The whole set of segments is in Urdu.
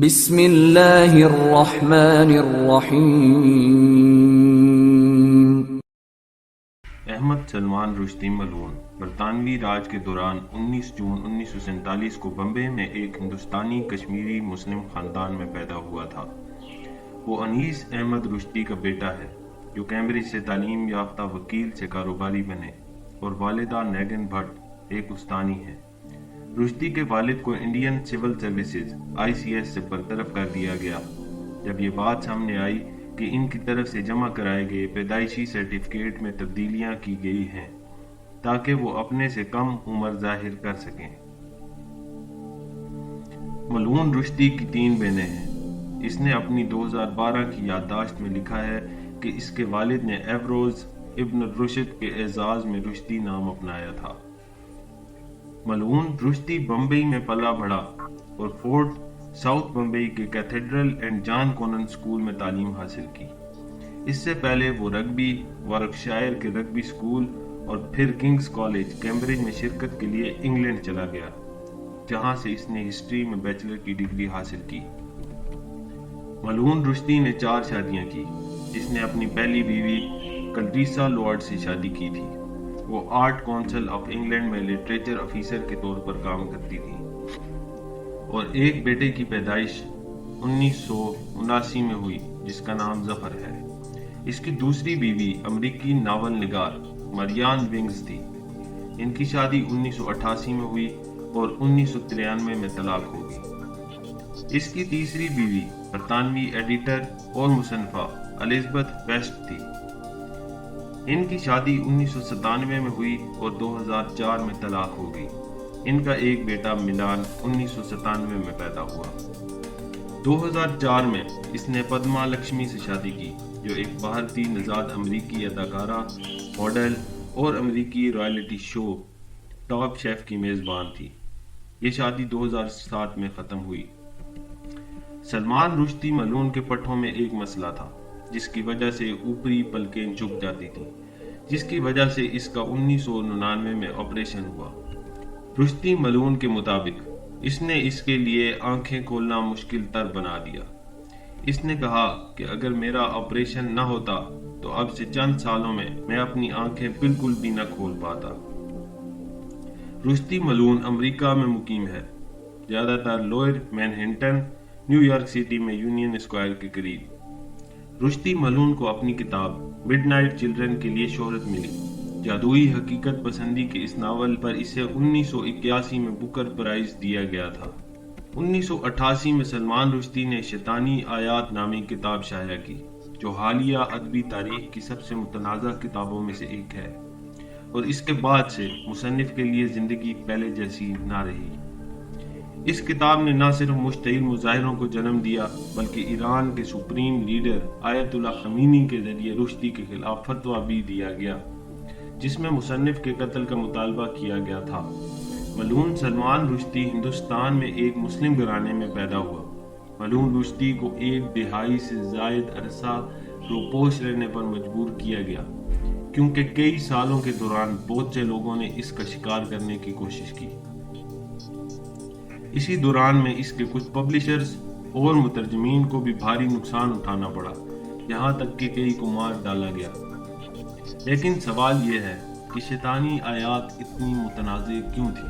بسم اللہ الرحمن الرحیم۔ احمد سلمان رشدی ملعون برطانوی راج کے دوران 19 جون 1947 کو بمبئی میں ایک ہندوستانی کشمیری مسلم خاندان میں پیدا ہوا تھا۔ وہ انیس احمد رشدی کا بیٹا ہے جو کیمبرج سے تعلیم یافتہ وکیل سے کاروباری بنے، اور والدہ نیگن بھٹ ایک استانی ہیں۔ رشدی کے والد کو انڈین سول سروسز ICS سے برطرف کر دیا گیا جب یہ بات سامنے آئی کہ ان کی طرف سے جمع کرائے گئے پیدائشی سرٹیفکیٹ میں تبدیلیاں کی گئی ہیں تاکہ وہ اپنے سے کم عمر ظاہر کر سکیں۔ ملعون رشدی کی 3 بہنیں ہیں۔ اس نے اپنی 2012 کی یادداشت میں لکھا ہے کہ اس کے والد نے ایوروز ابن رشد کے اعزاز میں رشدی نام اپنایا تھا۔ ملعون رشدی بمبئی میں پلا بڑھا اور فورٹ ساؤتھ بمبئی کے cathedral and John Connon school میں تعلیم حاصل کی۔ اس سے پہلے وہ رگبی، وارکشائر کے رگبی اسکول اور پھر کنگز کالج کیمبرج میں شرکت کے لیے انگلینڈ چلا گیا، جہاں سے اس نے ہسٹری میں بیچلر کی ڈگری حاصل کی۔ ملعون رشدی نے 4 شادیاں کی، جس نے اپنی پہلی بیوی کلریسا لوارڈ سے شادی کی تھی۔ وہ آرٹ کونسل آف انگلینڈ میں لٹریچر آفیسر کے طور پر کام کرتی تھی، اور ایک بیٹے کی پیدائش 1979 میں ہوئی جس کا نام ظفر ہے۔ اس کی دوسری بیوی امریکی ناول نگار مریان ونگز تھی۔ ان کی شادی 1988 میں ہوئی اور 1993 میں طلاق ہو گئی۔ اس کی تیسری بیوی برطانوی ایڈیٹر اور مصنفہ الزبتھ بیسٹ تھی۔ ان کی شادی 1997 میں ہوئی اور 2004 میں طلاق ہو گئی۔ ان کا ایک بیٹا ملان 1997 میں پیدا ہوا۔ 2004 میں اس نے پدما لکشمی سے شادی کی، جو ایک بھارتی نژاد امریکی اداکارہ، ماڈل اور امریکی رائلٹی شو ٹاپ شیف کی میزبان تھی۔ یہ شادی 2007 میں ختم ہوئی۔ سلمان رشدی ملعون کے پٹھوں میں ایک مسئلہ تھا جس کی وجہ سے اوپری پلکیں جھک جاتی تھیں، جس کی وجہ سے اس کا 1999 میں آپریشن ہوا۔ رشدی ملعون کے مطابق اس نے اس کے لیے آنکھیں کھولنا مشکل تر بنا دیا۔ اس نے کہا کہ اگر میرا آپریشن نہ ہوتا تو اب سے چند سالوں میں اپنی آنکھیں بالکل بھی نہ کھول پاتا۔ رشدی ملعون امریکہ میں مقیم ہے، زیادہ تر lower Manhattan, new York city میں یونین اسکوائر کے قریب۔ رشدی ملعون کو اپنی کتاب مڈ نائٹ چلڈرن کے لیے شہرت ملی۔ جادوئی حقیقت پسندی کے اس ناول پر اسے 1981 میں بکر پرائز دیا گیا تھا۔ 1988 میں سلمان رشدی نے شیطانی آیات نامی کتاب شائع کی، جو حالیہ ادبی تاریخ کی سب سے متنازع کتابوں میں سے ایک ہے، اور اس کے بعد سے مصنف کے لیے زندگی پہلے جیسی نہ رہی۔ اس کتاب نے نہ صرف مشتعل مظاہروں کو جنم دیا بلکہ ایران کے سپریم لیڈر آیت اللہ خمینی کے ذریعے رشدی کے خلاف فتویٰ بھی دیا گیا، جس میں مصنف کے قتل کا مطالبہ کیا گیا تھا۔ ملعون سلمان رشدی ہندوستان میں ایک مسلم گھرانے میں پیدا ہوا۔ ملعون رشدی کو 1 دہائی سے زائد عرصہ روپوش رہنے پر مجبور کیا گیا، کیونکہ کئی سالوں کے دوران بہت سے لوگوں نے اس کا شکار کرنے کی کوشش کی۔ اسی دوران میں اس کے کچھ پبلشرز اور مترجمین کو بھی بھاری نقصان اٹھانا پڑا، یہاں تک کہ کئی کو مار ڈالا گیا۔ لیکن سوال یہ ہے کہ شیطانی آیات اتنی متنازع کیوں تھی،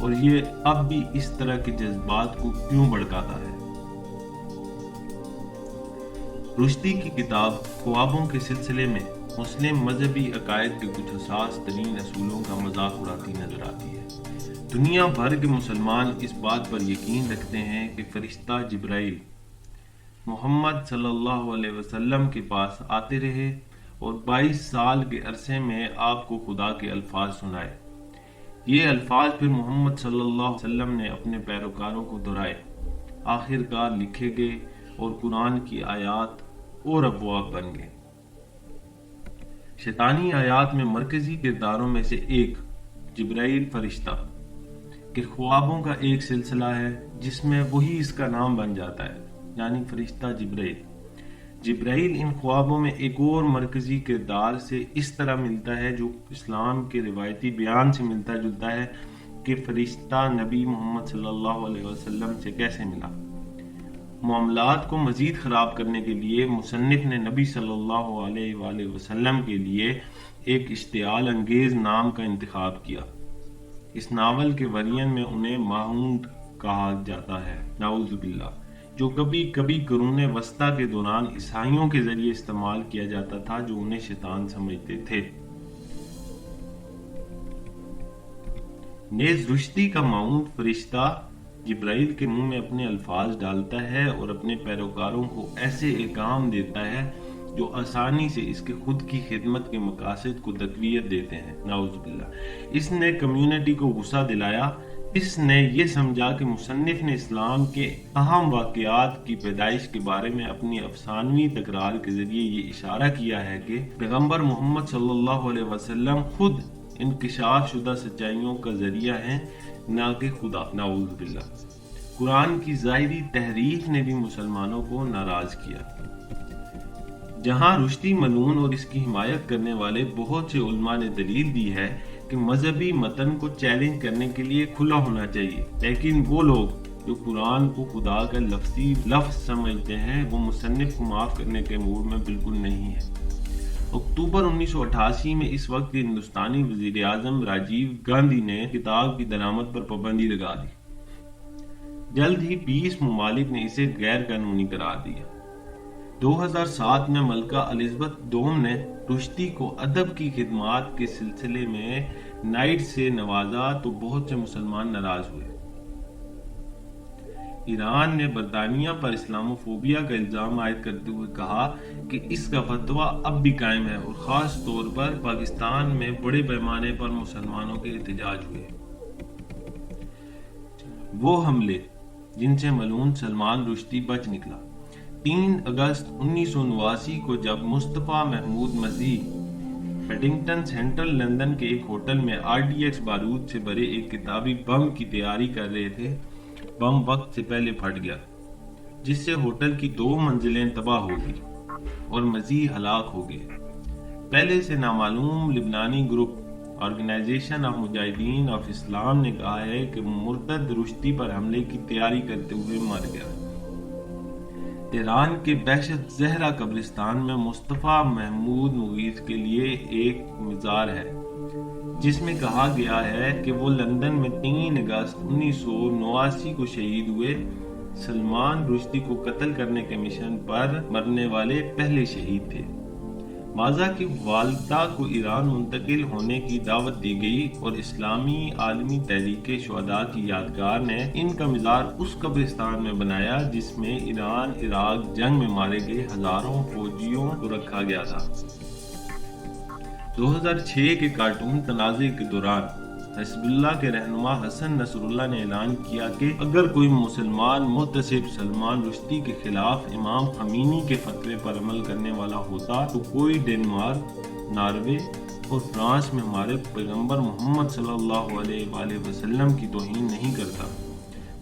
اور یہ اب بھی اس طرح کے جذبات کو کیوں بھڑکاتا ہے؟ رشدی کی کتاب خوابوں کے سلسلے میں مسلم مذہبی عقائد کے کچھ حساس ترین اصولوں کا مذاق اڑاتی نظر آتی ہے۔ دنیا بھر کے مسلمان اس بات پر یقین رکھتے ہیں کہ فرشتہ جبرائیل محمد صلی اللہ علیہ وسلم کے پاس آتے رہے اور 22 سال کے عرصے میں آپ کو خدا کے الفاظ سنائے۔ یہ الفاظ پھر محمد صلی اللہ علیہ وسلم نے اپنے پیروکاروں کو دہرائے، آخر کار لکھے گئے اور قرآن کی آیات اور ابواب بن گئے۔ شیطانی آیات میں مرکزی کرداروں میں سے ایک جبرائیل فرشتہ کہ خوابوں کا ایک سلسلہ ہے جس میں وہی اس کا نام بن جاتا ہے، یعنی فرشتہ جبرائیل۔ جبرائیل ان خوابوں میں ایک اور مرکزی کردار سے اس طرح ملتا ہے جو اسلام کے روایتی بیان سے ملتا جلتا ہے کہ فرشتہ نبی محمد صلی اللہ علیہ وسلم سے کیسے ملا۔ معاملات کو مزید خراب کرنے کے لیے مصنف نے نبی صلی اللہ علیہ وآلہ وسلم کے لیے ایک اشتعال انگیز نام کا انتخاب کیا۔ اس ناول کے ورین میں انہیں ماؤنٹ کہا جاتا ہے، نعوذ باللہ، جو کبھی کبھی قرون وسطیٰ کے دوران عیسائیوں کے ذریعے استعمال کیا جاتا تھا جو انہیں شیطان سمجھتے تھے۔ نیز رشدی کا ماؤنٹ فرشتہ جبرائیل کے منہ میں اپنے الفاظ ڈالتا ہے اور اپنے پیروکاروں کو ایسے احکام دیتا ہے جو آسانی سے اس کے خود کی خدمت کے مقاصد کو تقویت دیتے ہیں، نعوذ باللہ۔ اس نے کمیونٹی کو غصہ دلایا۔ اس نے یہ سمجھا کہ مصنف نے اسلام کے اہم واقعات کی پیدائش کے بارے میں اپنی افسانوی تکرار کے ذریعے یہ اشارہ کیا ہے کہ پیغمبر محمد صلی اللہ علیہ وسلم خود انکشاف شدہ سچائیوں کا ذریعہ ہیں، نہ کہ خدا، نعوذ باللہ۔ قرآن کی ظاہری تحریف نے بھی مسلمانوں کو ناراض کیا۔ جہاں رشدی ملعون اور اس کی حمایت کرنے والے بہت سے علماء نے دلیل دی ہے کہ مذہبی متن کو چیلنج کرنے کے لیے کھلا ہونا چاہیے، لیکن وہ لوگ جو قرآن کو خدا کا لفظی لفظ سمجھتے ہیں وہ مصنف کو معاف کرنے کے موڈ میں بالکل نہیں ہے۔ اکتوبر 1988 میں اس وقت کے ہندوستانی وزیر اعظم راجیو گاندھی نے کتاب کی درآمد پر پابندی لگا دی۔ جلد ہی 20 ممالک نے اسے غیر قانونی قرار دیا۔ 2007 میں ملکہ الزبتھ دوم نے رشدی کو ادب کی خدمات کے سلسلے میں نائٹ سے نوازا تو بہت سے مسلمان ناراض ہوئے۔ ایران نے برطانیہ پر اسلاموفوبیا کا الزام عائد کرتے ہوئے کہا کہ اس کا فتویٰ اب بھی قائم ہے اور خاص طور پر پاکستان میں بڑے پیمانے پر مسلمانوں کے احتجاج ہوئے۔ وہ حملے جن سے ملعون سلمان رشدی بچ نکلا۔ 3 اگست 1989 کو جب مصطفیٰ محمود مسیح پیڈنگٹن سینٹرل لندن کے ایک ہوٹل میں RDX بارود سے بھرے ایک کتابی بم کی تیاری کر رہے تھے، بم وقت سے پہلے پھٹ گیا، جس سے ہوٹل کی 2 منزلیں تباہ ہو گئی اور مسیح ہلاک ہو گئے۔ پہلے سے نامعلوم لبنانی گروپ آرگنائزیشن آف مجاہدین آف اسلام نے کہا ہے کہ مرتد رشدی پر حملے کی تیاری کرتے ہوئے مر گیا۔ تہران کے بہشت زہرا قبرستان میں مصطفیٰ محمود مغیث کے لیے ایک مزار ہے جس میں کہا گیا ہے کہ وہ لندن میں 3 اگست 1989 کو شہید ہوئے۔ سلمان رشدی کو قتل کرنے کے مشن پر مرنے والے پہلے شہید تھے۔ مازا کی والدہ کو ایران منتقل ہونے کی دعوت دی گئی اور اسلامی عالمی تحریک شہداء کی یادگار نے ان کا مزار اس قبرستان میں بنایا جس میں ایران عراق جنگ میں مارے گئے ہزاروں فوجیوں کو رکھا گیا تھا۔ 2006 کے کارٹون تنازع کے دوران حزب اللہ کے رہنما حسن نصر اللہ نے اعلان کیا کہ اگر کوئی مسلمان محتسب سلمان رشدی کے خلاف امام خمینی کے فتوے پر عمل کرنے والا ہوتا تو کوئی ڈنمارک، ناروے اور فرانس میں ہمارے پیغمبر محمد صلی اللہ علیہ وآلہ وسلم کی توہین نہیں کرتا۔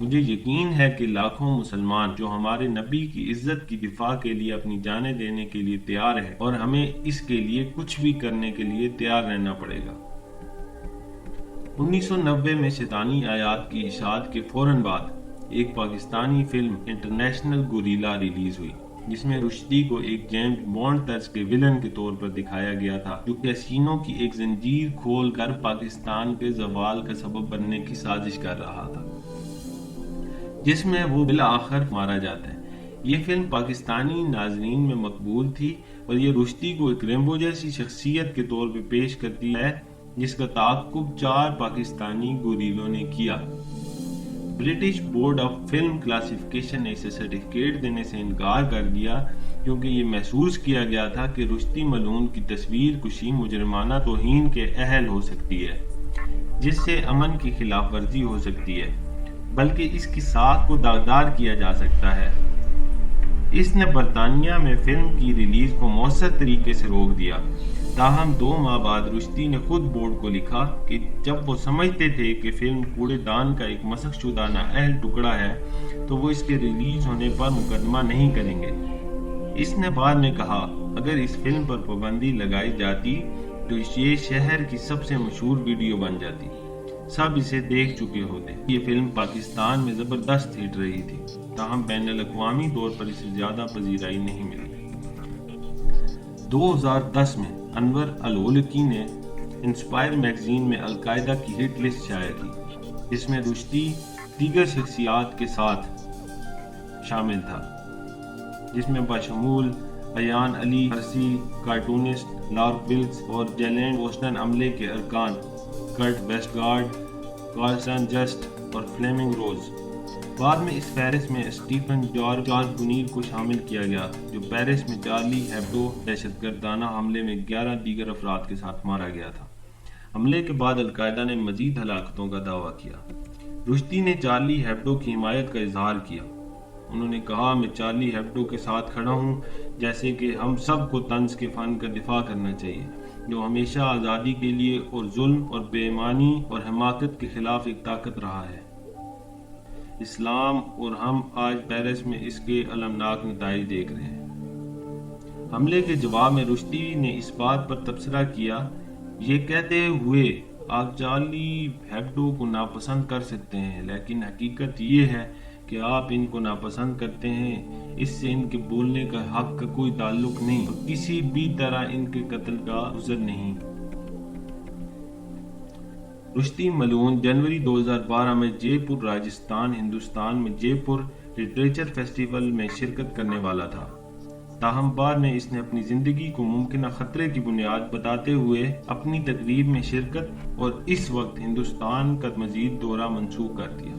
مجھے یقین ہے کہ لاکھوں مسلمان جو ہمارے نبی کی عزت کی دفاع کے لیے اپنی جانیں دینے کے لیے تیار ہیں اور ہمیں اس کے لیے کچھ بھی کرنے کے لیے تیار رہنا پڑے گا۔ 1990 میں شیطانی آیات کی اشاعت کے فوراً بعد ایک Pakistani film international guerrilla release ہوئی جس میں رشدی کو ایک جیمز بانڈ طرز کے ولن کے طور پر دکھایا گیا تھا جو کیسینو کی ایک زنجیر کھول کر پاکستان کے زوال کا سبب بننے کی سازش کر رہا تھا، جس میں وہ بالآخر مارا جاتا ہے۔ یہ فلم پاکستانی ناظرین میں مقبول تھی اور یہ رشدی کو ایک ریمبو جیسی شخصیت کے طور پر پیش کرتی ہے جس کا تعاقب 4 پاکستانی گوریلوں نے کیا۔ British board of film classification نے اسے سرٹیفکیٹ دینے سے انکار کر دیا کیونکہ یہ محسوس کیا گیا تھا کہ رشدی ملعون کی تصویر کشی مجرمانہ توہین کے اہل ہو سکتی ہے جس سے امن کی خلاف ورزی ہو سکتی ہے، بلکہ اس کی ساکھ کو داغدار کیا جا سکتا ہے۔ اس نے برطانیہ میں فلم کی ریلیز کو مؤثر طریقے سے روک دیا۔ تاہم 2 ماہ بعد رشدی نے خود بورڈ کو لکھا کہ جب وہ سمجھتے تھے کہ فلم کوڑے دان کا ایک مسخ شدہ نااہل ٹکڑا ہے تو وہ اس کے ریلیز ہونے پر مقدمہ نہیں کریں گے۔ اس نے بعد میں کہا اگر اس فلم پر پابندی لگائی جاتی تو یہ شہر کی سب سے مشہور ویڈیو بن جاتی۔ سب اسے دیکھ چکے ہوتے. یہ فلم پاکستان میں زبردست ہٹ رہی تھی، تاہم بین الاقوامی طور پر اسے زیادہ پذیرائی نہیں ملی. 2010 میں انور الولکی نے انسپائر میگزین میں القاعدہ کی ہٹ لسٹ شائع کی، جس میں رشدی دیگر شخصیات کے ساتھ شامل تھا، جس میں بشمول ایان علی ہرسی، کارٹونسٹ لارک ولکس اور جیلینڈ ووسٹن عملے کے ارکان کرٹ ویسٹگارڈ، کارسن جسٹ اور فلیمنگ روز. بعد میں اس فہرست میں اسٹیفن جارج منیر کو شامل کیا گیا، جو پیرس میں چارلی ہیبڈو دہشت گردانہ حملے میں 11 دیگر افراد کے ساتھ مارا گیا تھا. حملے کے بعد القاعدہ نے مزید ہلاکتوں کا دعویٰ کیا. رشدی نے چارلی ہیبڈو کی حمایت کا اظہار کیا. انہوں نے کہا، میں چارلی ہیبڈو کے ساتھ کھڑا ہوں، جیسے کہ ہم سب کو طنز کے فن کا دفاع کرنا چاہیے، جو ہمیشہ آزادی کے لیے اور ظلم اور بے ایمانی اور حماقت کے خلاف ایک طاقت رہا ہے. اسلام اور ہم آج پیرس میں اس کے المناک نتائج دیکھ رہے ہیں. حملے کے جواب میں رشدی نے اس بات پر تبصرہ کیا، یہ کہتے ہوئے آپ چارلی ہیبڈو کو ناپسند کر سکتے ہیں، لیکن حقیقت یہ ہے کہ آپ ان کو ناپسند کرتے ہیں. اس سے ان کے بولنے کا حق کا کوئی تعلق نہیں اور کسی بھی طرح ان کے قتل کا عذر نہیں. رشدی ملون جنوری 2012 میں جے پور راجستھان، ہندوستان میں جے پور لٹریچر فیسٹیول میں شرکت کرنے والا تھا، تاہم بعد میں اس نے اپنی زندگی کو ممکنہ خطرے کی بنیاد بتاتے ہوئے اپنی تقریب میں شرکت اور اس وقت ہندوستان کا مزید دورہ منسوخ کر دیا.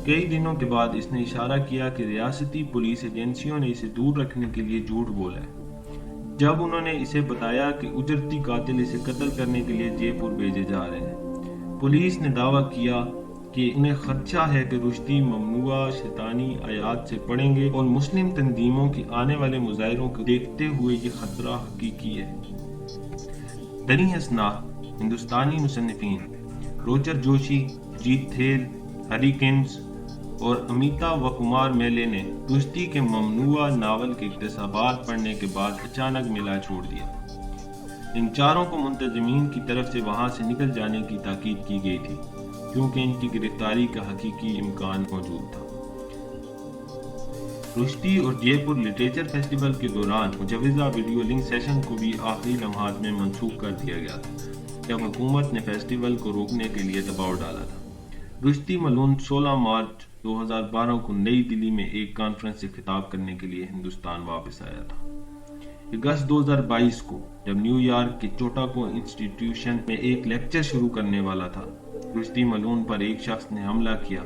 کئی دنوں کے بعد اس نے اشارہ کیا کہ ریاستی پولیس ایجنسیوں نے اسے دور رکھنے کے لیے جھوٹ بولا ہے. جب انہوں نے اسے بتایا کہ اجرتی قاتل اسے قتل کرنے کے لیے جے پور بھیجے جا رہے ہیں، پولیس نے دعویٰ کیا کہ انہیں خدشہ ہے کہ رشدی ممنوعہ شیطانی آیات سے پڑھیں گے اور مسلم تنظیموں کے آنے والے مظاہروں کو دیکھتے ہوئے یہ خطرہ حقیقی ہے. دنی اسنا ہندوستانی مصنفین روچر جوشی، جیت تھیل، ہری کنز اور امیتا و کمار میلے نے رشدی کے ممنوعہ ناول کے اقتباسات پڑھنے کے بعد اچانک میلہ چھوڑ دیا. ان چاروں کو منتظمین کی طرف سے وہاں سے نکل جانے کی تاکید کی گئی تھی، کیونکہ ان کی گرفتاری کا حقیقی امکان موجود تھا. رشدی اور جے پور لٹریچر فیسٹیول کے دوران مجوزہ ویڈیو لنک سیشن کو بھی آخری لمحات میں منسوخ کر دیا گیا تھا، جب حکومت نے فیسٹیول کو روکنے کے لیے دباؤ ڈالا تھا. رشدی ملون 16 مارچ 2012 کو نئی دلی میں ایک کانفرنس سے خطاب کرنے کے لیے ہندوستان واپس آیا تھا. اگست 2022 کو جب نیو یارک کے چوٹاکو انسٹیٹیوشن میں ایک لیکچر شروع کرنے والا تھا، رشدی ملون پر ایک شخص نے حملہ کیا،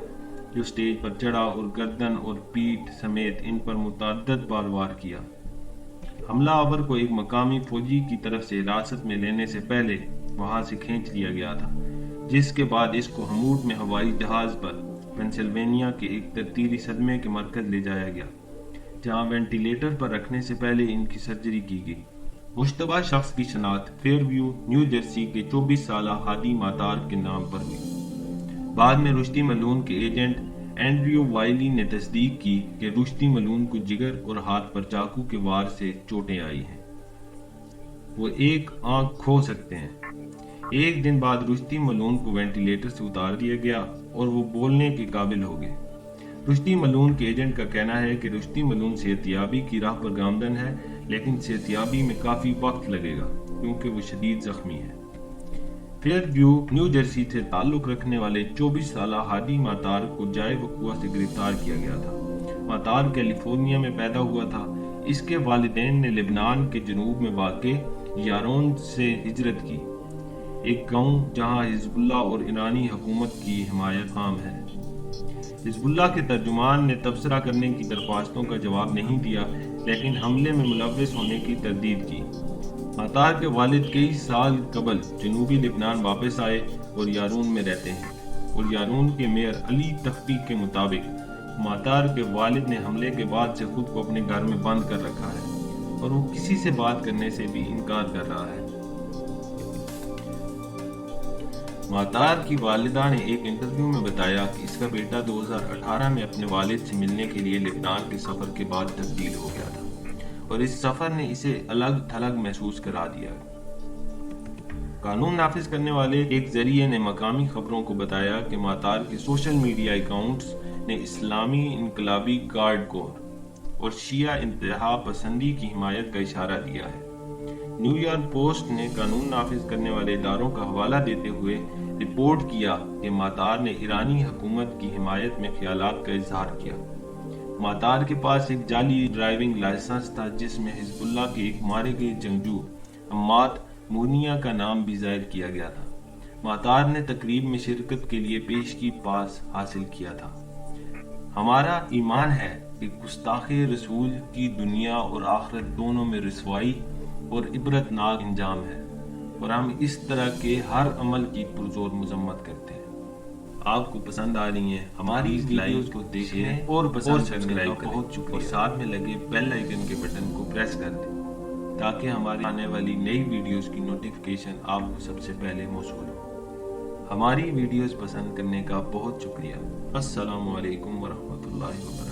جو سٹیج پر چڑھا اور گردن اور پیٹھ سمیت ان پر متعدد بار وار کیا. حملہ آور کو ایک مقامی فوجی کی طرف سے حراست میں لینے سے پہلے وہاں سے کھینچ لیا گیا تھا، جس کے بعد اس کو ہموٹ میں ہوائی جہاز پر پینسلوینیا کے ایک ترتیبی صدمے کے مرکز لے جایا گیا، جہاں وینٹیلیٹر پر رکھنے سے پہلے ان کی سرجری کی گئی. مشتبہ شخص کی شناخت فیئر ویو، نیو جرسی کے 24 سالہ ہادی ماتار کے نام پر ہوئی. بعد میں رشدی ملون کے ایجنٹ اینڈریو وائلی نے تصدیق کی کہ رشدی ملون کو جگر اور ہاتھ پر چاقو کے وار سے چوٹیں آئی ہیں. وہ ایک آنکھ کھو سکتے ہیں. ایک دن بعد رشدی ملون کو وینٹیلیٹر سے اتار دیا گیا اور وہ بولنے کے قابل ہو گئے. رشدی ملون کے ایجنٹ کا کہنا ہے کہ رشدی ملون صحتیابی کی راہ پر گامزن ہے، لیکن صحتیابی میں کافی وقت لگے گا کیونکہ وہ شدید زخمی ہے. فیئر ویو، نیو جرسی سے تعلق رکھنے والے 24 سالہ ہادی ماتار کو جائے وقوع سے گرفتار کیا گیا تھا. ماتار کیلیفورنیا میں پیدا ہوا تھا. اس کے والدین نے لبنان کے جنوب میں واقع یارون سے ہجرت کی، ایک گاؤں جہاں حزب اللہ اور ایرانی حکومت کی حمایت عام ہے. حزب اللہ کے ترجمان نے تبصرہ کرنے کی درخواستوں کا جواب نہیں دیا، لیکن حملے میں ملوث ہونے کی تردید کی. ماتار کے والد کئی سال قبل جنوبی لبنان واپس آئے اور یارون میں رہتے ہیں، اور یارون کے میئر علی تخفیق کے مطابق ماتار کے والد نے حملے کے بعد سے خود کو اپنے گھر میں بند کر رکھا ہے اور وہ کسی سے بات کرنے سے بھی انکار کر رہا ہے. ماتار کی والدہ نے ایک انٹرویو میں بتایا کہ اس کا بیٹا 2018 میں اپنے والد سے ملنے کے لیے لبنان کے سفر کے بعد تبدیل ہو گیا تھا اور اس سفر نے اسے الگ تھلگ محسوس کرا دیا. قانون نافذ کرنے والے ایک ذریعے نے مقامی خبروں کو بتایا کہ ماتار کے سوشل میڈیا اکاؤنٹس نے اسلامی انقلابی گارڈ کور اور شیعہ انتہا پسندی کی حمایت کا اشارہ دیا ہے۔ نیو یارک پوسٹ نے قانون نافذ کرنے والے اداروں کا حوالہ دیتے ہوئے رپورٹ کیا کہ ماتار نے ایرانی حکومت کی حمایت میں خیالات کا اظہار کیا۔ ماتار کے پاس ایک جعلی ڈرائیونگ لائسنس تھا جس میں حزب اللہ کے ایک مارے گئے جنگجو عماد مونیا کا نام بھی ظاہر کیا گیا تھا۔ ماتار نے تقریب میں شرکت کے لیے پیشگی پاس حاصل کیا تھا۔ ہمارا ایمان ہے کہ گستاخ رسول کی دنیا اور آخرت دونوں میں رسوائی اور عبرتناک انجام ہے، اور ہم اس طرح کے ہر عمل کی پرزور مذمت کرتے ہیں۔ آپ کو پسند آ رہی ہیں ہماری اس ویڈیوز کو دیکھیں اور پسند کرنے کا بہت شکریہ، اور ساتھ میں لگے بیل آئیکن کے بٹن کو پریس کر دیں تاکہ ہماری آنے والی نئی ویڈیوز کی نوٹیفیکیشن آپ کو سب سے پہلے موصول ہو۔ ہماری ویڈیوز پسند کرنے کا بہت شکریہ۔ السلام علیکم ورحمۃ اللہ وبرکاتہ۔